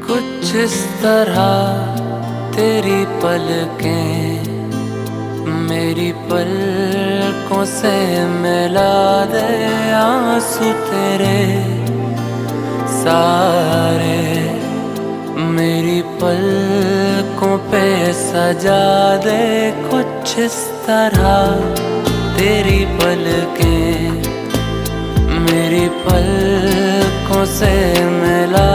कुछ इस तरह तेरी पलकें मेरी पलकों से मिला दे, आंसू तेरे सारे मेरी पलकों पे सजा दे। कुछ इस तरह तेरी पलकें मेरी पलकों से मिला